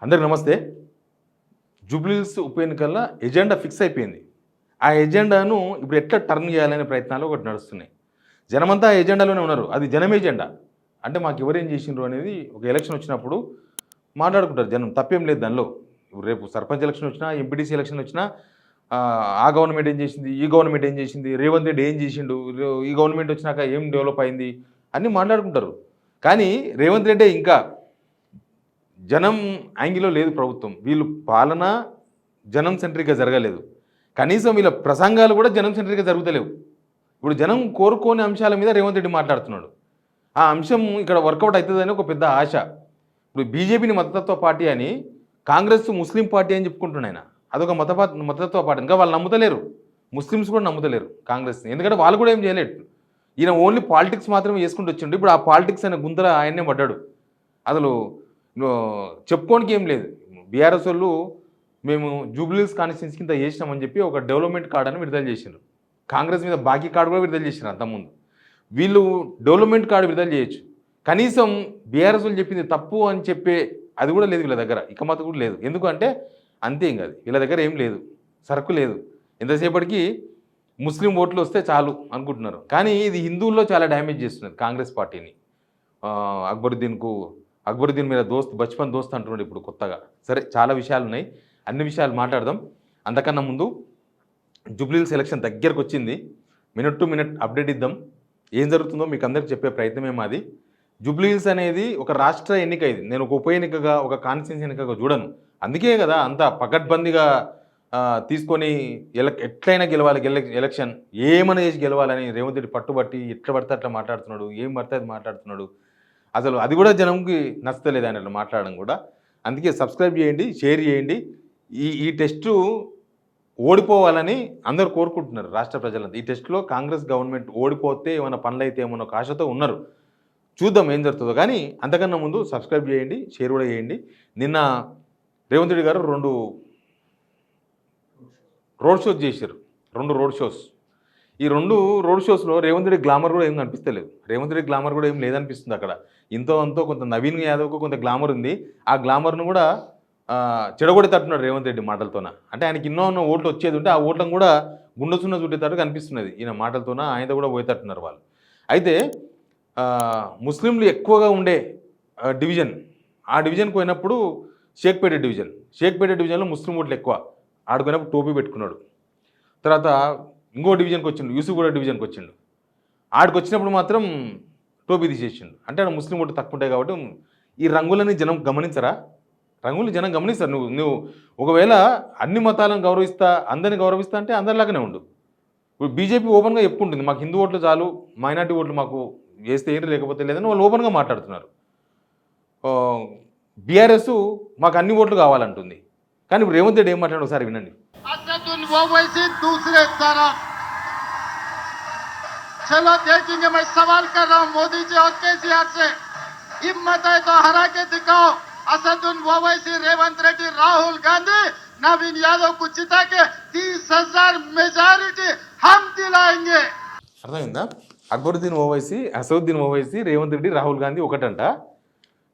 అందరికి నమస్తే. జూబ్లీహిల్స్ ఉప ఎన్నికల్లో ఎజెండా ఫిక్స్ అయిపోయింది. ఆ ఎజెండాను ఇప్పుడు ఎట్లా టర్న్ చేయాలనే ప్రయత్నాలు ఒకటి నడుస్తున్నాయి. జనమంతా ఆ ఎజెండాలోనే ఉన్నారు. అది జనం ఎజెండా. అంటే మాకు ఎవరేం చేసిండ్రు అనేది ఒక ఎలక్షన్ వచ్చినప్పుడు మాట్లాడుకుంటారు జనం. తప్పేం లేదు దానిలో. రేపు సర్పంచ్ ఎలక్షన్ వచ్చినా, ఎంపీటీసీ ఎలక్షన్ వచ్చినా ఆ గవర్నమెంట్ ఏం చేసింది, ఈ గవర్నమెంట్ ఏం చేసింది, రేవంత్ రెడ్డి ఏం చేసిండు, ఈ గవర్నమెంట్ వచ్చినాక ఏం డెవలప్ అయింది అన్నీ మాట్లాడుకుంటారు. కానీ రేవంత్ రెడ్డే ఇంకా జనం యాంగిల్లో లేదు ప్రభుత్వం. వీళ్ళు పాలన జనం సెంట్రిక్‌గా జరగలేదు. కనీసం వీళ్ళ ప్రసంగాలు కూడా జనం సెంట్రిక్‌గా జరుగుతలేవు. ఇప్పుడు జనం కోరుకోని అంశాల మీద రేవంత్ రెడ్డి మాట్లాడుతున్నాడు. ఆ అంశం ఇక్కడ వర్కౌట్ అవుతుందని ఒక పెద్ద ఆశ. ఇప్పుడు బీజేపీని మతతత్వ పార్టీ అని, కాంగ్రెస్ ముస్లిం పార్టీ అని చెప్పుకుంటున్నాడు ఆయన. అదొక మతతత్వ పార్టీ. ఇంకా వాళ్ళు నమ్ముతలేరు. ముస్లిమ్స్ కూడా నమ్ముతలేరు కాంగ్రెస్‌ని. ఎందుకంటే వాళ్ళు కూడా ఏం చేయలేరు. ఈయన ఓన్లీ పాలిటిక్స్ మాత్రమే చేసుకుంటూ వచ్చిండు. ఇప్పుడు ఆ పాలిటిక్స్ అనే గుంతలో ఆయన్నే పడ్డాడు. అసలు చెప్పుకోనికి ఏం లేదు. బీఆర్ఎస్ వాళ్ళు మేము జూబ్లీహిల్స్ కాన్స్టిట్యున్సీకి ఇంత చేసినామని చెప్పి ఒక డెవలప్మెంట్ కార్డ్ అని విడుదల చేసిండ్రు. కాంగ్రెస్ మీద బాకీ కార్డు కూడా విడుదల చేసినారు అంతకుముందు. వీళ్ళు డెవలప్మెంట్ కార్డు విడుదల చేయొచ్చు. కనీసం బీఆర్ఎస్ వాళ్ళు చెప్పింది తప్పు అని చెప్పే అది కూడా లేదు వీళ్ళ దగ్గర. ఇకమత కూడా లేదు. ఎందుకంటే అంతే ఇంకా అది వీళ్ళ దగ్గర ఏం లేదు, సరుకు లేదు. ఎంతసేపటికి ముస్లిం ఓట్లు వస్తే చాలు అనుకుంటున్నారు. కానీ ఇది హిందువుల్లో చాలా డ్యామేజ్ చేస్తున్నది కాంగ్రెస్ పార్టీని. అక్బరుద్దీన్ మీద బచ్పన్ దోస్త్ అంటున్నాడు ఇప్పుడు కొత్తగా. సరే, చాలా విషయాలు ఉన్నాయి, అన్ని విషయాలు మాట్లాడదాం. అంతకన్నా ముందు జూబ్లీహిల్స్ ఎలక్షన్ దగ్గరకు వచ్చింది. మినిట్ టు మినిట్ అప్డేట్ ఇద్దాం. ఏం జరుగుతుందో మీకు అందరికీ చెప్పే ప్రయత్నమే మాది. జూబ్లీహిల్స్ అనేది ఒక రాష్ట్ర ఎన్నిక. ఇది నేను ఒక ఉప ఎన్నికగా, ఒక కాన్స్టిట్యున్సీ ఎన్నికగా చూడను. అందుకే కదా అంత పకడ్బందీగా తీసుకొని ఎట్లయినా గెలవాలి, ఎలక్షన్ ఏమైనా చేసి గెలవాలని రేవంత్ రెడ్డి పట్టుబట్టి ఎట్లా పడితే అట్లా మాట్లాడుతున్నాడు, ఏం పడితే అది మాట్లాడుతున్నాడు. అసలు అది కూడా జనంకి నచ్చలేదు ఆయన మాట్లాడడం కూడా. అందుకే సబ్స్క్రైబ్ చేయండి, షేర్ చేయండి. ఈ టెస్టు ఓడిపోవాలని అందరూ కోరుకుంటున్నారు రాష్ట్ర ప్రజలంతా. ఈ టెస్టులో కాంగ్రెస్ గవర్నమెంట్ ఓడిపోతే ఏమైనా పనులు అయితే ఏమన్నా ఒక ఆశతో ఉన్నారు. చూద్దాం ఏం జరుగుతుందో. కానీ అంతకన్నా ముందు సబ్స్క్రైబ్ చేయండి, షేర్ కూడా చేయండి. నిన్న రేవంత్ రెడ్డి గారు 2 రోడ్ షోస్ చేశారు. 2 రోడ్ షోస్. ఈ 2 రోడ్ షోస్లో రేవంత్ రెడ్డి గ్లామర్ కూడా ఏం కనిపిస్తలేదు. రేవంత్ రెడ్డి గ్లామర్ కూడా ఏం లేదనిపిస్తుంది అక్కడ. ఇంతో అంతో కొంత నవీన్ యాదవ్కు కొంత గ్లామర్ ఉంది. ఆ గ్లామర్ను కూడా చెడగొడేటట్టున్నాడు రేవంత్ రెడ్డి మాటలతోన. అంటే ఆయనకి ఎన్నో ఓట్లు వచ్చేది ఉంటే ఆ ఓట్లను కూడా గుండెసున్న చుట్టేటట్టు కనిపిస్తున్నది ఈయన మాటలతోన. ఆయనతో కూడా పోయేటట్టున్నారు వాళ్ళు. అయితే ముస్లింలు ఎక్కువగా ఉండే డివిజన్, ఆ డివిజన్కి పోయినప్పుడు షేక్పేట డివిజన్లో ముస్లిం ఓట్లు ఎక్కువ. ఆడుకున్నప్పుడు టోపీ పెట్టుకున్నాడు. తర్వాత ఇంకో డివిజన్కి వచ్చిండు, యూసుఫ్గూడ డివిజన్కి వచ్చిండు. ఆడికి వచ్చినప్పుడు మాత్రం టోపీ తీసేసిండు. అంటే ఆడ ముస్లిం ఓట్లు తక్కువ ఉంటాయి కాబట్టి. ఈ రంగులని జనం గమనించరా? రంగులు జనం గమనిస్తారు. నువ్వు ఒకవేళ అన్ని మతాలను గౌరవిస్తా, అందరిని గౌరవిస్తా అంటే అందరిలాగానే ఉండు. ఇప్పుడు బీజేపీ ఓపెన్గా చెప్పుకుంటుంది మాకు హిందూ ఓట్లు చాలు, మైనార్టీ ఓట్లు మాకు వేస్తే ఏంటి లేకపోతే లేదని వాళ్ళు ఓపెన్గా మాట్లాడుతున్నారు. బీఆర్ఎస్ మాకు అన్ని ఓట్లు కావాలంటుంది. కానీ ఇప్పుడు రేవంత్ రెడ్డి ఏం మాట్లాడు ఒకసారి వినండి. चलो देखेंगे, मैं सवाल कर रहा हूं मोदी जी और केसीआर से, हिम्मत है तो हरा के दिखाओ। असदुल ओवैसी, रेवंत रेड्डी, राहुल गांधी, नवीन यादव को जिता के 30,000 मेजॉरिटी हम दिलाएंगे। అర్థమైందా? అక్బరుద్దీన్ ఓవైసీ, అసదుద్దీన్ ఓవైసీ, రేవంత్ రెడ్డి, రాహుల్ గాంధీ ఒకటంట.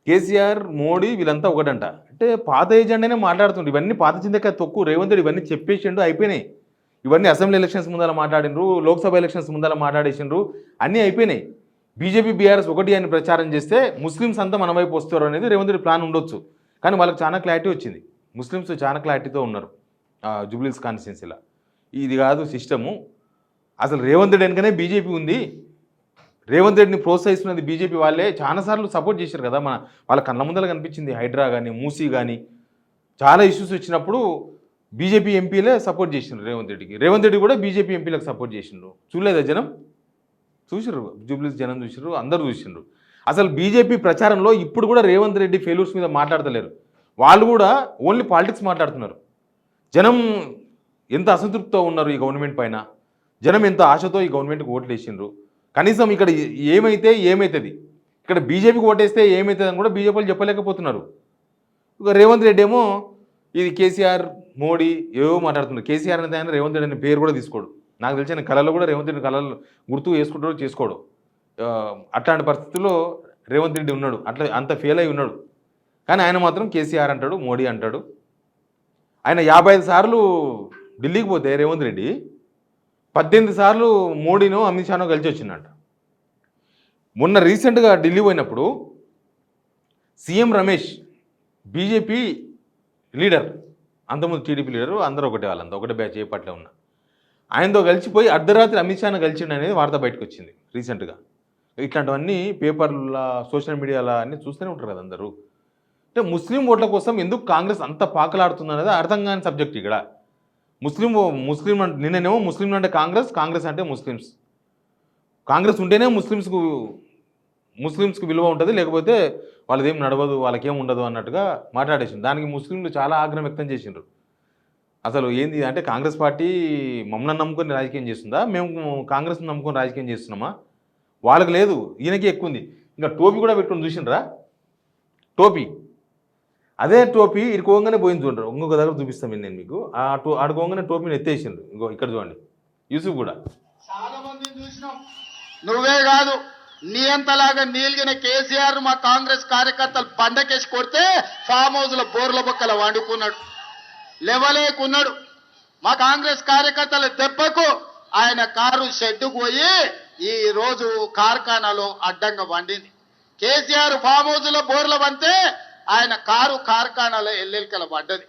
కేసీఆర్, మోడీ వీళ్ళంతా ఒకటంట. అంటే పాత ఏజెండానే మాట్లాడుతుండ్రు. ఇవన్నీ పాత చింతకాయ తొక్కు. రేవంత్ రెడ్డి ఇవన్నీ చెప్పేసిండు, అయిపోయినాయి. ఇవన్నీ అసెంబ్లీ ఎలక్షన్స్ ముందర మాట్లాడినరు, లోక్సభ ఎలక్షన్స్ ముందర మాట్లాడేసిండ్రు, అన్నీ అయిపోయినాయి. బీజేపీ బీఆర్ఎస్ ఒకటి అని ప్రచారం చేస్తే ముస్లిమ్స్ అంతా మన వైపు వస్తారు అనేది రేవంత్ రెడ్డి ప్లాన్ ఉండొచ్చు. కానీ వాళ్ళకి చాలా క్లారిటీ వచ్చింది. ముస్లిమ్స్ చాలా క్లారిటీతో ఉన్నారు జూబ్లీహిల్స్ కాన్స్టిట్యున్సీలో. ఇది కాదు సిస్టము. అసలు రేవంత్ రెడ్డి వెనుకనే బీజేపీ ఉంది. రేవంత్ రెడ్డిని ప్రోత్సహిస్తున్నది బీజేపీ వాళ్ళే. చాలాసార్లు సపోర్ట్ చేశారు కదా. వాళ్ళ కళ్ళ ముందర కనిపించింది. హైడ్రా కానీ, మూసీ కానీ చాలా ఇష్యూస్ వచ్చినప్పుడు బీజేపీ ఎంపీలే సపోర్ట్ చేసిండ్రు రేవంత్ రెడ్డికి. రేవంత్ రెడ్డి కూడా బీజేపీ ఎంపీలకు సపోర్ట్ చేసిండ్రు. చూడలేదా జనం? చూసిర్రు, జూబ్లీహిల్స్ జనం చూసిర్రు, అందరూ చూసిండ్రు. అసలు బీజేపీ ప్రచారంలో ఇప్పుడు కూడా రేవంత్ రెడ్డి ఫెయిల్యూర్స్ మీద మాట్లాడతలేరు. వాళ్ళు కూడా ఓన్లీ పాలిటిక్స్ మాట్లాడుతున్నారు. జనం ఎంత అసంతృప్తితో ఉన్నారు ఈ గవర్నమెంట్ పైన, జనం ఎంత ఆశతో ఈ గవర్నమెంట్కి ఓట్లు వేసిండ్రు. కనీసం ఇక్కడ ఏమవుతుంది, ఇక్కడ బీజేపీకి ఓటేస్తే ఏమవుతుంది అని కూడా బీజేపీ వాళ్ళు చెప్పలేకపోతున్నారు. ఇక రేవంత్ రెడ్డి ఏమో ఇది కేసీఆర్, మోడీ ఏవో మాట్లాడుతున్నారు. కేసీఆర్ అనేది ఆయన రేవంత్ రెడ్డి అనే పేరు కూడా తీసుకోడు. నాకు తెలిసిన కళలో కూడా రేవంత్ రెడ్డి కళలు గుర్తు వేసుకుంటాడో చేసుకోడు. అట్లాంటి పరిస్థితుల్లో రేవంత్ రెడ్డి ఉన్నాడు. అంత ఫెయిల్ అయి ఉన్నాడు. కానీ ఆయన మాత్రం కేసీఆర్ అంటాడు, మోడీ అంటాడు. ఆయన 55 సార్లు ఢిల్లీకి పోతే రేవంత్ రెడ్డి 18 సార్లు మోడీనో అమిత్ షానో కలిసి వచ్చిందంట. మొన్న రీసెంట్గా ఢిల్లీ పోయినప్పుడు సీఎం రమేష్ బీజేపీ లీడర్, అంతకుముందు టీడీపీ లీడరు, అందరూ ఒకటే, వాళ్ళంతా ఒకటే బ్యాచ్, ఏ పార్టీలో ఉన్నా, ఆయనతో కలిసిపోయి అర్ధరాత్రి అమిత్ షాను కలిసిండు అనేది వార్త బయటకు వచ్చింది రీసెంట్గా. ఇట్లాంటివన్నీ పేపర్ల, సోషల్ మీడియాలో అన్నీ చూస్తూనే ఉంటారు కదా అందరూ. అంటే ముస్లిం ఓట్ల కోసం ఎందుకు కాంగ్రెస్ అంత పాకలాడుతుంది అనేది అర్థం కాని సబ్జెక్ట్ ఇక్కడ. ముస్లిం అంటే నిన్నేమో ముస్లిం అంటే కాంగ్రెస్, కాంగ్రెస్ అంటే ముస్లిమ్స్. కాంగ్రెస్ ఉంటేనే ముస్లిమ్స్కి విలువ ఉంటుంది, లేకపోతే వాళ్ళదేం నడవదు, వాళ్ళకేం ఉండదు అన్నట్టుగా మాట్లాడేసింది. దానికి ముస్లింలు చాలా ఆగ్రహం వ్యక్తం చేసిండ్రు. అసలు ఏంది అంటే కాంగ్రెస్ పార్టీ మమ్మల్ని నమ్ముకొని రాజకీయం చేస్తుందా, మేము కాంగ్రెస్ని నమ్ముకొని రాజకీయం చేస్తున్నామా? వాళ్ళకి లేదు, ఈయనకి ఎక్కువ ఉంది. ఇంకా టోపీ కూడా పెట్టుకొని చూసిండ్రా, టోపీ, అదే టోపీ ఇరుకోగానే పోయింది చూడరు. ఇంకొక దగ్గర చూపిస్తాను నేను మీకు. ఆడుకోగానే టోపీని ఎత్తేసిండ్రు. ఇంకో ఇక్కడ చూడండి, యూసుఫ్ కూడా. చాలా మందిని చూసినాం, నువ్వే కాదు నీ అంతలాగా నీలిగిన కేసీఆర్ మా కాంగ్రెస్ కార్యకర్తలు బండకేసి కొడితే ఫామ్ హౌస్ లో బోర్ల బొక్కల వండుకున్నాడు, లేవలేకున్నాడు. మా కాంగ్రెస్ కార్యకర్తల దెబ్బకు ఆయన కారు షెడ్డుకు పోయి ఈ రోజు కార్ఖానాలో అడ్డంగా వండింది. కేసీఆర్ ఫామ్ హౌస్ లో బోర్ల వంతే ఆయన కారు కార్ఖానాలో ఎల్లెలికల పడ్డది.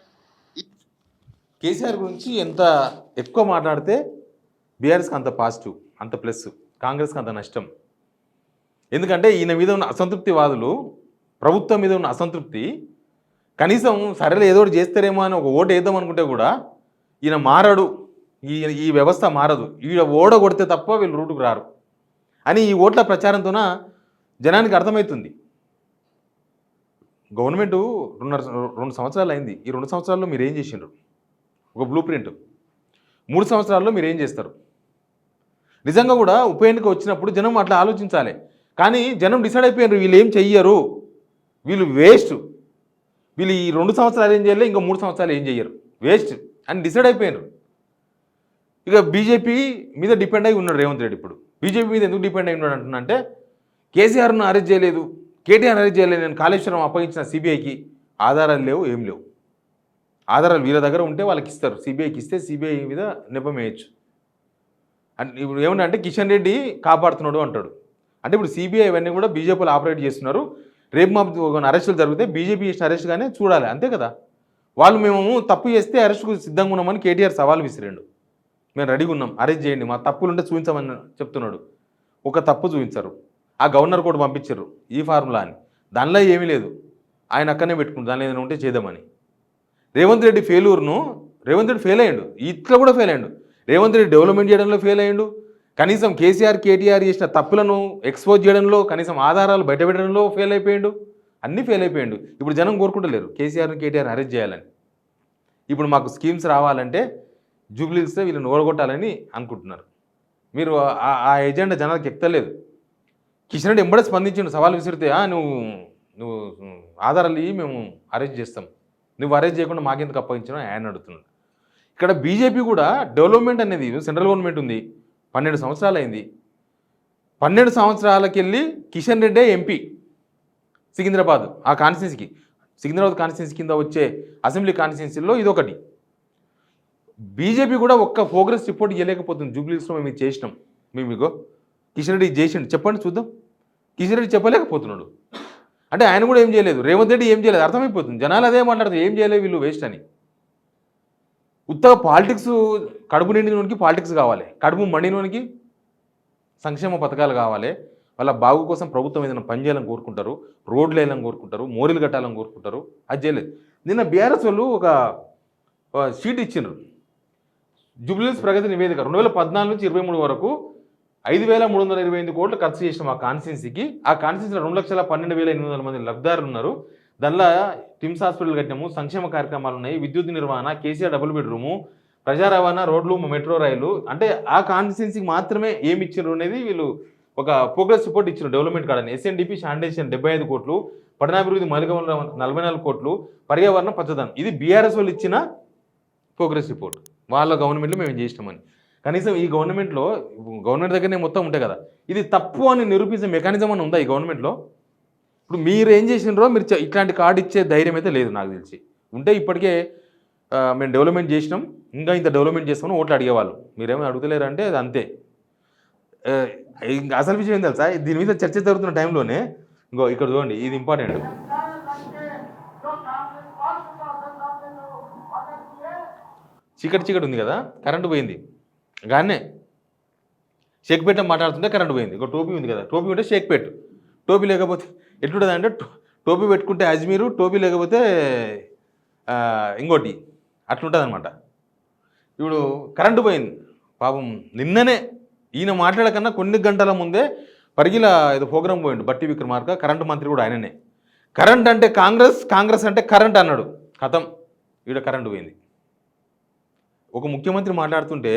కేసీఆర్ గురించి ఎంత ఎక్కువ మాట్లాడితే బీఆర్ఎస్కి అంత పాజిటివ్, అంత ప్లస్, కాంగ్రెస్కి అంత నష్టం. ఎందుకంటే ఈయన మీద ఉన్న అసంతృప్తివాదులు, ప్రభుత్వం మీద ఉన్న అసంతృప్తి, కనీసం సరేలే ఏదో ఒకటి చేస్తారేమో అని ఒక ఓటు వేద్దాం అనుకుంటే కూడా ఈయన మారడు, ఈ వ్యవస్థ మారదు, ఈయన ఓడ కొడితే తప్ప వీళ్ళు రూటుకు రారు అని ఈ ఓట్ల ప్రచారంతోన జనానికి అర్థమవుతుంది. గవర్నమెంటు 2 సంవత్సరాలు అయింది. ఈ 2 సంవత్సరాల్లో మీరు ఏం చేసిండ్రు? ఒక బ్లూ ప్రింట్. 3 సంవత్సరాల్లో మీరు ఏం చేస్తారు? నిజంగా కూడా ఉప ఎన్నిక వచ్చినప్పుడు జనం అట్లా ఆలోచించాలి. కానీ జనం డిసైడ్ అయిపోయారు, వీళ్ళు ఏం చెయ్యరు, వీళ్ళు వేస్ట్, వీళ్ళు ఈ 2 సంవత్సరాలు ఏం చేయలేదు, ఇంకా 3 సంవత్సరాలు ఏం చెయ్యరు, వేస్ట్ అని డిసైడ్ అయిపోయారు. ఇక బీజేపీ మీద డిపెండ్ అయి ఉన్నాడు రేవంత్ రెడ్డి. ఇప్పుడు బీజేపీ మీద ఎందుకు డిపెండ్ అయి ఉన్నాడు అంటున్నా అంటే, కేసీఆర్ను అరెస్ట్ చేయలేదు, కేటీఆర్ అరెస్ట్ చేయలేదు, నేను కాళేశ్వరం అప్పగించిన సిబిఐకి ఆధారాలు లేవు, ఏం లేవు. ఆధారాలు వీళ్ళ దగ్గర ఉంటే వాళ్ళకి ఇస్తారు, సిబిఐకి ఇస్తే సిబిఐ మీద నెపం వేయచ్చు. అంటే ఇప్పుడు ఏమంటే కిషన్ రెడ్డి కాపాడుతున్నాడు అంటాడు. అంటే ఇప్పుడు సిబిఐ ఇవన్నీ కూడా బీజేపీలో ఆపరేట్ చేస్తున్నారు. రేపు మా అరెస్టులు జరిగితే బీజేపీ చేసిన అరెస్ట్గానే చూడాలి, అంతే కదా. వాళ్ళు మేము తప్పు చేస్తే అరెస్ట్కు సిద్ధంగా ఉన్నామని కేటీఆర్ సవాల్ విసిరాడు. మేము రెడీగా ఉన్నాం, అరెస్ట్ చేయండి, మా తప్పులు ఉంటే చూపించమని చెప్తున్నాడు. ఒక తప్పు చూపించారు, ఆ గవర్నర్ కూడా పంపించారు ఈ ఫార్ములా అని, దానిలో ఏమీ లేదు, ఆయన అక్కడనే పెట్టుకుంటారు, దానిలో ఏదైనా ఉంటే చేద్దామని. రేవంత్ రెడ్డి ఫెయిల్ అయ్యాడు, ఇట్లా కూడా ఫెయిల్ అయ్యాడు. రేవంత్ రెడ్డి డెవలప్మెంట్ చేయడంలో ఫెయిల్ అయ్యాడు, కనీసం కేసీఆర్ కేటీఆర్ చేసిన తప్పులను ఎక్స్పోజ్ చేయడంలో, కనీసం ఆధారాలు బయటపెట్టడంలో ఫెయిల్ అయిపోయాడు, అన్నీ ఫెయిల్ అయిపోయాడు. ఇప్పుడు జనం కోరుకుంటలేరు కేసీఆర్ని కేటీఆర్ అరెస్ట్ చేయాలని. ఇప్పుడు మాకు స్కీమ్స్ రావాలంటే జూబ్లీస్లో వీళ్ళని ఓడగొట్టాలని అనుకుంటున్నారు. మీరు ఆ ఎజెండా జనాలకు ఎక్కలేదు. కిషన్ రెడ్డి ఎంబడే స్పందించిండు, సవాల్ విసిరితే నువ్వు ఆధారాలు ఇవి మేము అరెస్ట్ చేస్తాం, నువ్వు అరెస్ట్ చేయకుండా మాకెందుకు అప్పగించడం ఆయన అడుగుతున్నాడు. ఇక్కడ బీజేపీ కూడా డెవలప్మెంట్ అనేది, సెంట్రల్ గవర్నమెంట్ ఉంది, 12 సంవత్సరాలు అయింది. 12 సంవత్సరాలకి వెళ్ళి కిషన్ రెడ్డే ఎంపీ సికింద్రాబాద్, ఆ కాన్స్టిట్యున్సీకి, సికింద్రాబాద్ కాన్స్టిట్యున్సీ కింద వచ్చే అసెంబ్లీ కాన్స్టిట్యున్సీలో ఇదొకటి. బీజేపీ కూడా ఒక్క ప్రోగ్రెస్ రిపోర్ట్ ఇవ్వలేకపోతుంది. జూబ్లీస్లో మేము ఇది చేసినాం, మేము ఇగో కిషన్ రెడ్డి చేసిండు, చెప్పండి చూద్దాం. కిషన్ రెడ్డి చెప్పలేకపోతున్నాడు అంటే ఆయన కూడా ఏం చేయలేదు, రేవంత్ రెడ్డి ఏం చేయలేదు, అర్థమైపోతుంది. జనాలు అదే మాట్లాడుతుంది, ఏం చేయలేదు వీళ్ళు, వేస్ట్ అని. ఉత్తగా పాలిటిక్స్, కడుపు నిండినోనికి పాలిటిక్స్ కావాలి, కడుపు మండినోనికి సంక్షేమ పథకాలు కావాలి, వాళ్ళ బాగు కోసం ప్రభుత్వం ఏదైనా పని చేయాలని కోరుకుంటారు, రోడ్లు వేయాలని కోరుకుంటారు, మోరీలు కట్టాలని కోరుకుంటారు. అది చేయలేదు. నిన్న బీఆర్ఎస్ వాళ్ళు ఒక షీట్ ఇచ్చిండ్రు, జూబ్లీహిల్స్ ప్రగతి నివేదిక 2014 నుంచి 23 వరకు 5,328 కోట్లు ఖర్చు చేసిన ఆ కాన్స్టిట్యున్సీకి. ఆ కాన్స్టిట్యున్సీలో 2,12,800 మంది లబ్ధిదారులు ఉన్నారు. దానిలో టిమ్స్ హాస్పిటల్ కట్టినాము, సంక్షేమ కార్యక్రమాలు ఉన్నాయి, విద్యుత్ నిర్వహణ, కేసీఆర్ డబుల్ బెడ్రూము, ప్రజా రవాణా, రోడ్లు, మెట్రో రైలు. అంటే ఆ కాన్స్టిట్యున్సీకి మాత్రమే ఏమి ఇచ్చారు అనేది వీళ్ళు ఒక ప్రోగ్రెస్ రిపోర్ట్ ఇచ్చారు. డెవలప్మెంట్ కాడని ఎస్ఎన్డిపి శానిటేషన్ 75 కోట్లు, పట్టణాభివృద్ధి మౌలిక వనరులు 44 కోట్లు, పర్యావరణ పచ్చదనం. ఇది బీఆర్ఎస్ వాళ్ళు ఇచ్చిన ప్రోగ్రెస్ రిపోర్ట్. వాళ్ళ గవర్నమెంట్లో మేము చేసినామని. కనీసం ఈ గవర్నమెంట్ దగ్గరనే మొత్తం ఉంటాయి కదా, ఇది తప్పు అని నిరూపించే మెకానిజం అని ఉందా ఈ గవర్నమెంట్లో? ఇప్పుడు మీరు ఏం చేసినారో మీరు ఇట్లాంటి కార్డు ఇచ్చే ధైర్యం అయితే లేదు నాకు తెలిసి. ఉంటే ఇప్పటికే మేము డెవలప్మెంట్ చేసినాం, ఇంకా ఇంత డెవలప్మెంట్ చేస్తామని ఓట్లు అడిగేవాళ్ళు. మీరేమో అడుగుతలేరంటే అది అంతే. ఇంకా అసలు విషయం ఏం తెలుసా, దీని మీద చర్చ జరుగుతున్న టైంలోనే ఇంకో ఇక్కడ చూడండి, ఇది ఇంపార్టెంట్. చీకటి ఉంది కదా, కరెంటు పోయింది. గానే షేక్పేట మాట్లాడుతుంటే కరెంటు పోయింది. ఒక టోపీ ఉంది కదా, టోపీ ఉంటే షేక్పేట్, టోపీ లేకపోతే ఎట్లుంటుంది అంటే టోపీ పెట్టుకుంటే అజ్మీరు, టోపీ లేకపోతే ఇంకోటి అట్లుంటుంది అనమాట. ఇప్పుడు కరెంటు పోయింది పాపం. నిన్ననే ఈయన మాట్లాడకన్నా కొన్ని గంటల ముందే పరిగిల ఏదో ప్రోగ్రాం పోయిండు బట్టి విక్రమార్క, కరెంటు మంత్రి కూడా ఆయననే. కరెంట్ అంటే కాంగ్రెస్, కాంగ్రెస్ అంటే కరెంట్ అన్నాడు. కథం, ఈడ కరెంటు పోయింది. ఒక ముఖ్యమంత్రి మాట్లాడుతుంటే,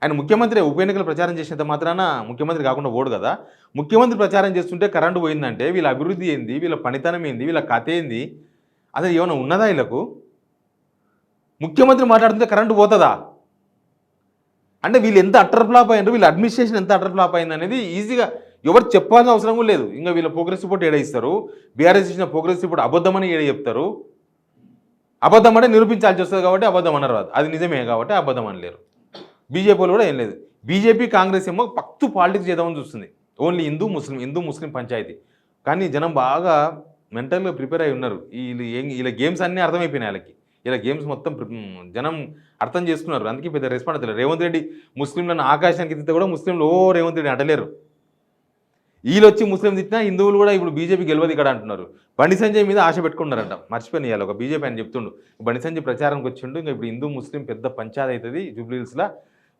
ఆయన ముఖ్యమంత్రి ఉప ఎన్నికలు ప్రచారం చేసినంత మాత్రాన ముఖ్యమంత్రి కాకుండా ఓడు కదా. ముఖ్యమంత్రి ప్రచారం చేస్తుంటే కరెంటు పోయిందంటే వీళ్ళ అభివృద్ధి ఏంది, వీళ్ళ పనితనం ఏంది, వీళ్ళ కథ ఏంది, అసలు ఏమైనా ఉన్నదా వీళ్ళకు? ముఖ్యమంత్రి మాట్లాడుతుంటే కరెంటు పోతుందా అంటే వీళ్ళు ఎంత అటర్ ఫ్లాప్ అయ్యారు, వీళ్ళ అడ్మినిస్ట్రేషన్ ఎంత అటర్ ఫ్లాప్ అయింది అనేది ఈజీగా ఎవరు చెప్పాల్సిన అవసరం కూడా లేదు. ఇంకా వీళ్ళ ప్రోగ్రెస్ రిపోర్ట్ ఏడ ఇస్తారు, బీఆర్ఎస్ ఇచ్చిన ప్రోగ్రెస్ రిపోర్ట్ అబద్ధమని ఏడ చెప్తారు. అబద్ధం అంటే నిరూపించాల్సి వస్తుంది కాబట్టి అబద్ధం అన్నారు, అది నిజమే కాబట్టి అబద్ధం అనలేరు. బీజేపీలో కూడా ఏం లేదు. బీజేపీ కాంగ్రెస్ ఏమో పక్తు పాలిటిక్స్ చేద్దామని చూస్తుంది. ఓన్లీ హిందూ ముస్లిం పంచాయతీ. కానీ జనం బాగా మెంటల్గా ప్రిపేర్ అయి ఉన్నారు. వీళ్ళ గేమ్స్ అన్నీ అర్థమైపోయినాయి వాళ్ళకి. ఇలా గేమ్స్ మొత్తం జనం అర్థం చేసుకున్నారు. అందుకే పెద్ద రెస్పాండ్ అవుతారు. రేవంత్ రెడ్డి ముస్లింలను ఆకాశానికి తిట్టితే కూడా ముస్లింలు రేవంత్ రెడ్డి అటలేరు. వీళ్ళు వచ్చి ముస్లిం తిట్టినా హిందువులు కూడా ఇప్పుడు బీజేపీ గెలవదు ఇక్కడ అంటున్నారు. బండి సంజయ్ మీద ఆశ పెట్టుకున్నారంట. మర్చిపోయిన ఇవాళ ఒక బీజేపీ అని చెప్తుండు, బండి సంజయ్ ప్రచారానికి వచ్చిండు, ఇంకా ఇప్పుడు హిందూ ముస్లిం పెద్ద పంచాయతీ అవుతుంది జూబ్లీహిల్స్లో.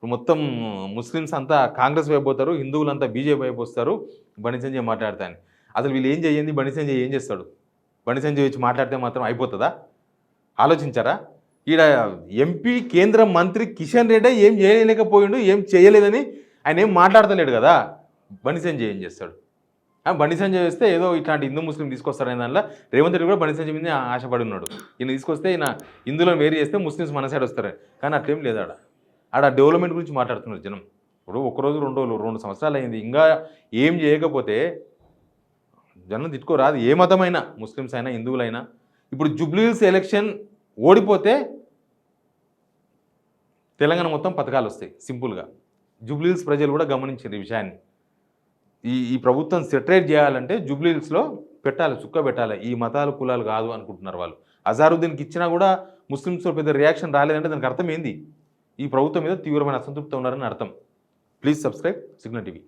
మొత్తం ముస్లిమ్స్ అంతా కాంగ్రెస్ వైపు పోతారు, హిందువులంతా బీజేపీ వైపు వస్తారు బండి సంజయ్ మాట్లాడతాను. అసలు వీళ్ళు ఏం చేయండి, బండి సంజయ్ ఏం చేస్తాడు? బండి సంజయ్ వచ్చి మాట్లాడితే మాత్రం అయిపోతుందా? ఆలోచించారా? ఈడ ఎంపీ కేంద్ర మంత్రి కిషన్ రెడ్డి ఏం చేయలేకపోయిండు, ఏం చేయలేదని ఆయన ఏం మాట్లాడతలేడు కదా. బండి సంజయ్ ఏం చేస్తాడు? బండి సంజయ్ వేస్తే ఏదో ఇట్లాంటి హిందూ ముస్లిం తీసుకొస్తారనే దానిలో రేవంత్ రెడ్డి కూడా బండి సంజయ్ మీద ఆశపడి ఉన్నాడు. ఈయన తీసుకొస్తే ఈయన హిందువులను వేరు చేస్తే ముస్లిమ్స్ మన సైడ్ వస్తారు. కానీ అట్లేం లేదు. ఆడ డెవలప్మెంట్ గురించి మాట్లాడుతున్నారు జనం. ఇప్పుడు ఒకరోజు 2 సంవత్సరాలు అయింది, ఇంకా ఏం చేయకపోతే జనం తిట్టుకోరాదు. ఏ మతమైనా, ముస్లిమ్స్ అయినా హిందువులైనా. ఇప్పుడు జూబ్లీహిల్స్ ఎలక్షన్ ఓడిపోతే తెలంగాణ మొత్తం పథకాలు వస్తాయి సింపుల్గా. జూబ్లీహిల్స్ ప్రజలు కూడా గమనించారు ఈ విషయాన్ని. ఈ ప్రభుత్వం సెటరేట్ చేయాలంటే జూబ్లీహిల్స్లో పెట్టాలి, చుక్క పెట్టాలి. ఈ మతాలు కులాలు కాదు అనుకుంటున్నారు వాళ్ళు. అజారుద్దీన్కి ఇచ్చినా కూడా ముస్లిమ్స్లో పెద్ద రియాక్షన్ రాలేదంటే దానికి అర్థం ఏంది? ఈ ప్రభుత్వం మీద తీవ్రమైన అసంతృప్తి ఉన్నారని అర్థం. Please subscribe signal TV.